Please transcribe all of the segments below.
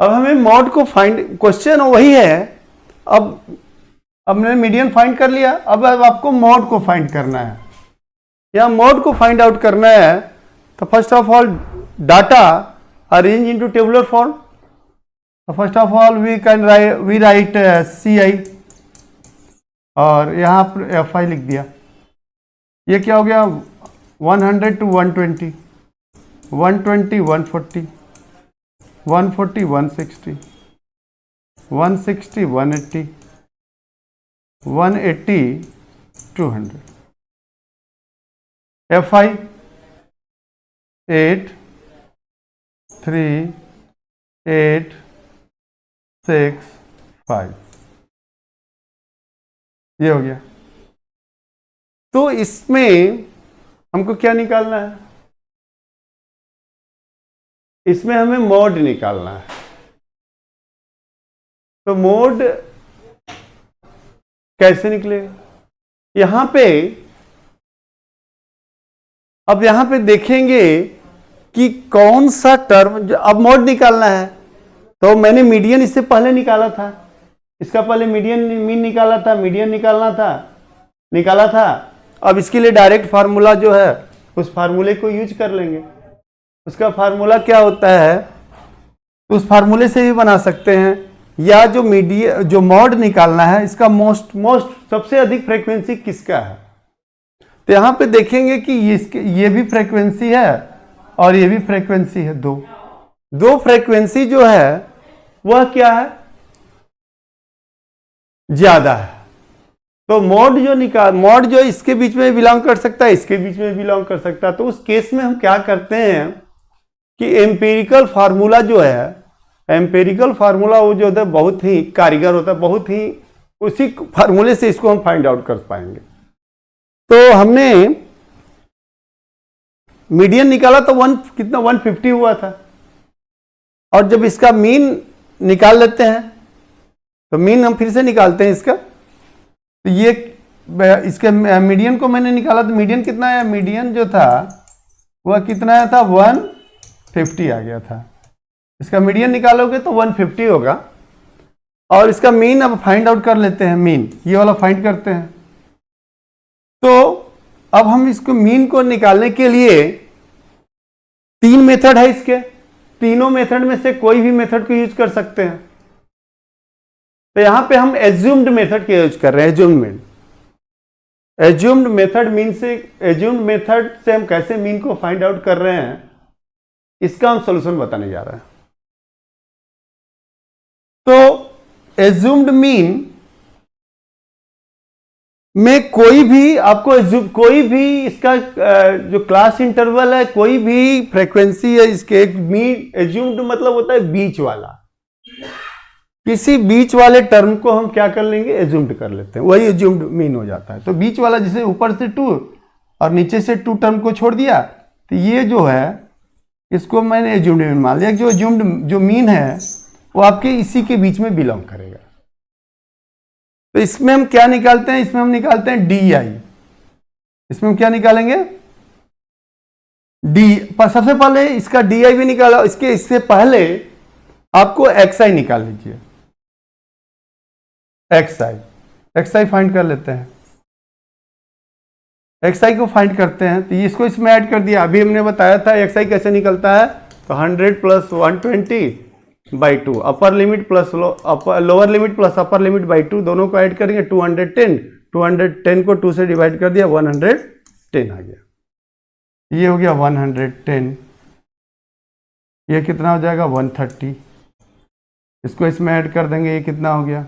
अब हमें मॉड को फाइंड, क्वेश्चन वही है। अब हमने मीडियन फाइंड कर लिया, अब आपको मॉड को फाइंड करना है। या मॉड को फाइंड आउट करना है तो first of all data arrange into tabular form. First of all we write CI और यहाँ पर FI लिख दिया। ये क्या हो गया, 100 to 120, 120 140, 140 160, 160 180, 180 200। FI 8 3 8 6 5, ये हो गया। तो इसमें हमको क्या निकालना है, इसमें हमें मोड निकालना है। तो मोड कैसे निकलेगा, यहां पे अब यहां पे देखेंगे कि कौन सा टर्म, अब मोड निकालना है तो मैंने मीडियन इससे पहले निकाला था, इसका पहले मीडियन मीन निकाला था, मीडियन निकाला था। अब इसके लिए डायरेक्ट फार्मूला जो है उस फार्मूले को यूज कर लेंगे। उसका फार्मूला क्या होता है, उस फार्मूले से भी बना सकते हैं। या जो मॉड निकालना है इसका मोस्ट सबसे अधिक फ्रीक्वेंसी किसका है, तो यहां पे देखेंगे कि ये भी फ्रीक्वेंसी है और ये भी फ्रीक्वेंसी है। दो फ्रीक्वेंसी जो है वह क्या है, ज्यादा है। तो मॉड जो इसके बीच में बिलोंग कर सकता है, इसके बीच में बिलोंग कर सकता है। तो उस केस में हम क्या करते हैं कि एम्पिरिकल फार्मूला जो है, एम्पिरिकल फार्मूला वो जो है बहुत ही कारीगर होता है, बहुत ही उसी फार्मूले से इसको हम फाइंड आउट कर पाएंगे। तो हमने मीडियन निकाला तो कितना 150 हुआ था, और जब इसका मीन निकाल लेते हैं तो मीन हम फिर से निकालते हैं इसका। तो ये इसके मीडियन को मैंने निकाला तो मीडियन कितना है, मीडियन जो था वह कितना आया था 150 आ गया था। इसका मीडियन निकालोगे तो 150 होगा, और इसका मीन अब फाइंड आउट कर लेते हैं। मीन ये वाला फाइंड करते हैं। तो अब हम इसको मीन को निकालने के लिए 3 मेथड है इसके, तीनों मेथड में से कोई भी मेथड को यूज कर सकते हैं। तो यहां पे हम एज्यूम्ड मेथड के यूज कर रहे हैं। एज्यूम्ड मेथड से हम कैसे मीन को फाइंड आउट कर रहे हैं, इसका हम सॉल्यूशन बताने जा रहे हैं। तो एज्यूम्ड मीन में कोई भी इसका जो क्लास इंटरवल है, कोई भी फ्रीक्वेंसी है इसके, मीन एज्यूम्ड मतलब होता है बीच वाला। किसी बीच वाले टर्म को हम क्या कर लेंगे, एज्यूम्ड कर लेते हैं, वही एज्यूम्ड मीन हो जाता है। तो बीच वाला जिसे ऊपर से 2 और नीचे से 2 टर्म को छोड़ दिया, तो ये जो है इसको मैंने एज्यूम्ड मीन मान लिया। जो एज्यूम्ड जो मीन है वो आपके इसी के बीच में बिलोंग करेगा। तो इसमें हम क्या निकालते हैं, इसमें हम निकालते हैं DI। इसमें हम क्या निकालेंगे, सबसे पहले इसका DI भी निकाला। इससे पहले आपको XI निकाल लीजिए। XI फाइंड कर लेते हैं। XI को फाइंड करते हैं तो इसको इसमें ऐड कर दिया। अभी हमने बताया था XI कैसे निकलता है, तो 100 plus 120/2, upper limit plus lower limit plus upper limit by 2, दोनों को ऐड करेंगे 210 को 2 से डिवाइड कर दिया, 110 आ गया। ये हो गया 110। ये कितना हो जाएगा 130। इसको इसमें ऐड कर देंगे, ये कितना हो गया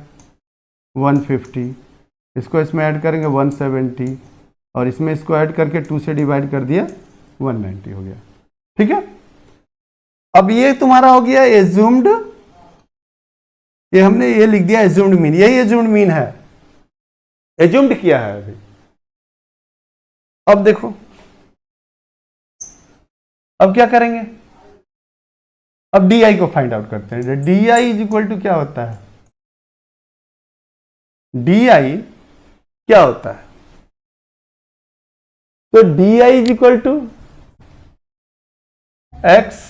150। इसको इसमें ऐड करेंगे 170, और इसमें इसको ऐड करके 2 से डिवाइड कर दिया 190 हो गया। ठीक है, अब ये तुम्हारा हो गया एज्यूम्ड, ये हमने ये लिख दिया एज्यूम्ड मीन। यही एज्यूम्ड मीन है, एज्यूम्ड किया है अभी। अब देखो, अब क्या करेंगे, अब DI को फाइंड आउट करते हैं। DI इज इक्वल टू क्या होता है, DI क्या होता है, तो DI is equal to X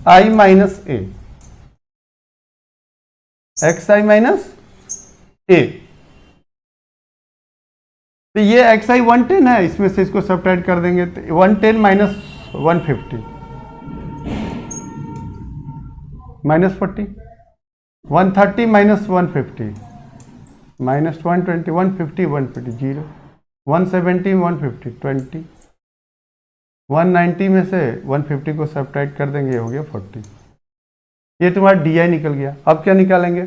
I minus A, X I minus A. तो ये एक्स आई 110 है, इसमें से इसको सब्ट्रैक्ट कर देंगे तो 110 माइनस 150 माइनस 40, 130 माइनस 150 माइनस 120, 150 150 0, 170 150 20, 190 में से 150 को सब्ट्रैक्ट कर देंगे, हो गया 40। ये तुम्हारा डी आई निकल गया। अब क्या निकालेंगे,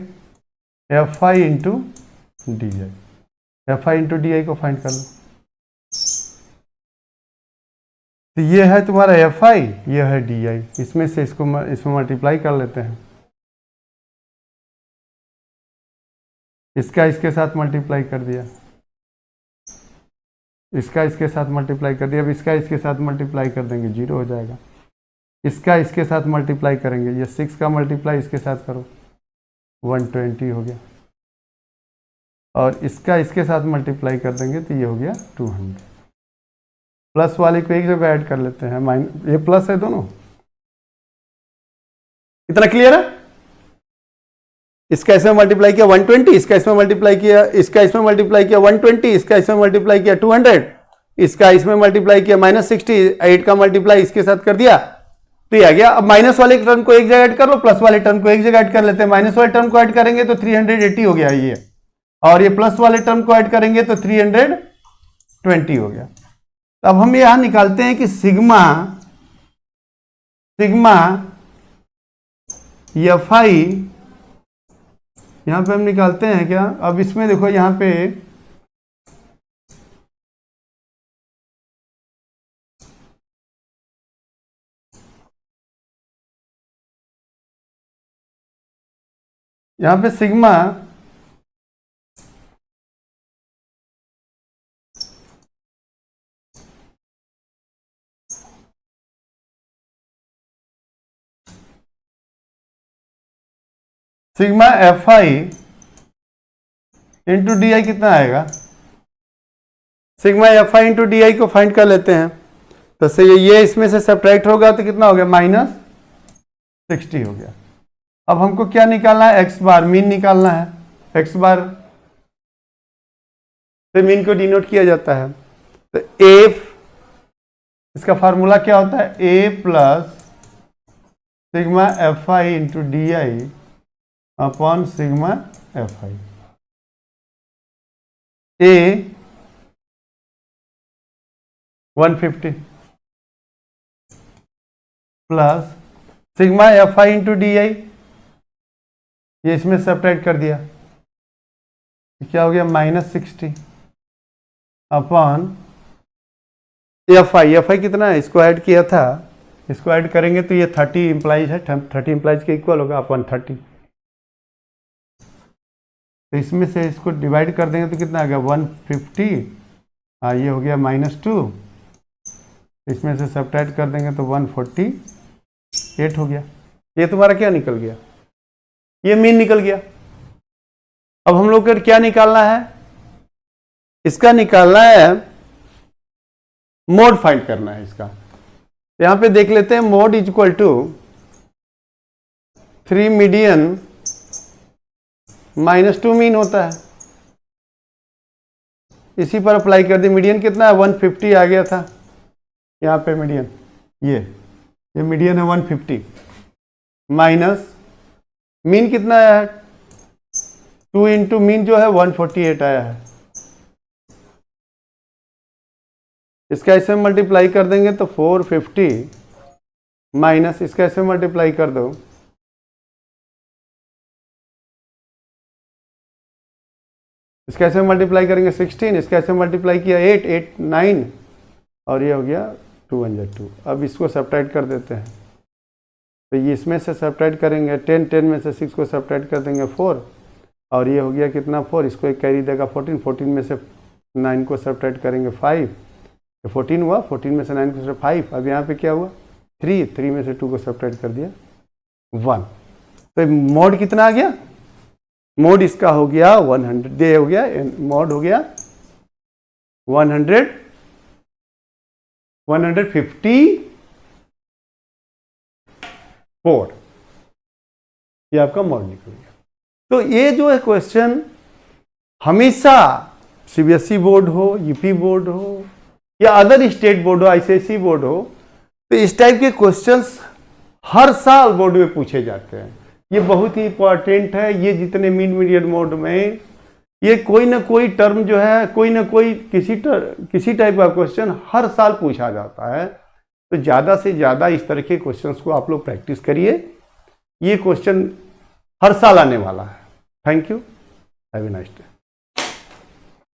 F I into D I, F I into D आई को फाइंड कर लो। तो ये है तुम्हारा एफ आई, ये है डी आई, इसमें से इसमें मल्टीप्लाई कर लेते हैं। इसका इसके साथ मल्टीप्लाई कर दिया, इसका इसके साथ मल्टीप्लाई कर दिया। अब इसका इसके साथ मल्टीप्लाई कर देंगे, 0 हो जाएगा। इसका इसके साथ मल्टीप्लाई करेंगे, ये 6 का मल्टीप्लाई इसके साथ करो, 120 हो गया। और इसका इसके साथ मल्टीप्लाई कर देंगे तो ये हो गया 200। प्लस वाले को एक जगह ऐड कर लेते हैं, ये प्लस है दोनों। इतना क्लियर है? इसका इसमें मल्टीप्लाई किया 120, इसका इसमें मल्टीप्लाई किया, इसका इसमें मल्टीप्लाई किया 120, इसका इसमें मल्टीप्लाई किया 200, इसका इसमें मल्टीप्लाई किया -60, 8 का मल्टीप्लाई इसके साथ कर दिया तो ये आ गया। अब माइनस वाले टर्म को एक जगह ऐड कर लो, प्लस वाले टर्म को एक जगह ऐड कर लेते हैं। माइनस वाले टर्म को ऐड करेंगे तो 380 हो गया ये, और ये प्लस वाले टर्म को ऐड करेंगे तो 320 हो गया। तो अब हम यहां निकालते हैं कि सिग्मा एफ आई, यहां पे हम निकालते हैं क्या। अब इसमें देखो यहां पे sigma F I into D आई कितना आएगा। Sigma F I into D आई को फाइंड कर लेते हैं। तो से ये इसमें से सब्ट्रैक्ट होगा तो कितना हो गया, -60 हो गया। अब हमको क्या निकालना है, एक्स बार, मीन निकालना है। एक्स बार से मीन को डिनोट किया जाता है। तो ए, इसका फार्मूला क्या होता है, A plus sigma F I into D I upon sigma F I. A 150 plus sigma F I into D I, ये इसमें सब्ट्रैक्ट कर दिया, क्या हो गया -60 upon F I. F I कितना है, इसको ऐड किया था, इसको ऐड करेंगे तो ये 30 इंप्लाइज है, 30 इंप्लाइज के इक्वल होगा अपॉन 30। तो इसमें से इसको डिवाइड कर देंगे तो कितना आ गया 150, ये हो गया -2, इसमें से सब्ट्रैक्ट कर देंगे तो 148 हो गया। ये तुम्हारा क्या निकल गया, ये मीन निकल गया। अब हम लोग को क्या निकालना है, इसका निकालना है, मोड फाइंड करना है इसका। यहां पे देख लेते हैं, mode is equal to 3 median -2 mean होता है। इसी पर अप्लाई कर दी। मीडियन कितना है, 150 आ गया था यहाँ पे मीडियन, ये मीडियन है 150 माइनस मीन कितना है 2 इंटू मीन जो है 148 आया है। इसका ऐसे मल्टीप्लाई कर देंगे तो 450 माइनस इसका ऐसे मल्टीप्लाई कर दो, इसका ऐसे मल्टीप्लाई करेंगे 16, इसका ऐसे मल्टीप्लाई किया 8, 8 9 और ये हो गया 2 1 2। अब इसको सब्ट्रैक्ट कर देते हैं तो ये इसमें से सब्ट्रैक्ट करेंगे 10, 10 में से 6 को सब्ट्रैक्ट कर देंगे 4 और ये हो गया कितना 4, इसको एक कैरी देगा 14, 14 में से 9 को सब्ट्रैक्ट करेंगे 5, तो 14 हुआ, 14 में से 9 को 5। अब यहाँ पे क्या हुआ 3, 3 में से 2 को सब्ट्रैक्ट कर दिया 1। तो मोड कितना आ गया, मोड इसका हो गया 100, ये हो गया मोड हो गया 150 4, ये आपका मॉड निकल गया। तो ये जो है क्वेश्चन हमेशा सीबीएसई बोर्ड हो, यूपी बोर्ड हो या अदर स्टेट बोर्ड हो, आईसीएसई बोर्ड हो, तो इस टाइप के क्वेश्चंस हर साल बोर्ड में पूछे जाते हैं। ये बहुत ही इंपॉर्टेंट है। ये जितने मीडियट मोड में ये कोई ना कोई टर्म जो है, कोई ना कोई किसी टाइप का क्वेश्चन हर साल पूछा जाता है। तो ज़्यादा से ज़्यादा इस तरह के क्वेश्चंस को आप लोग प्रैक्टिस करिए। ये क्वेश्चन हर साल आने वाला है। Thank you, have a nice day.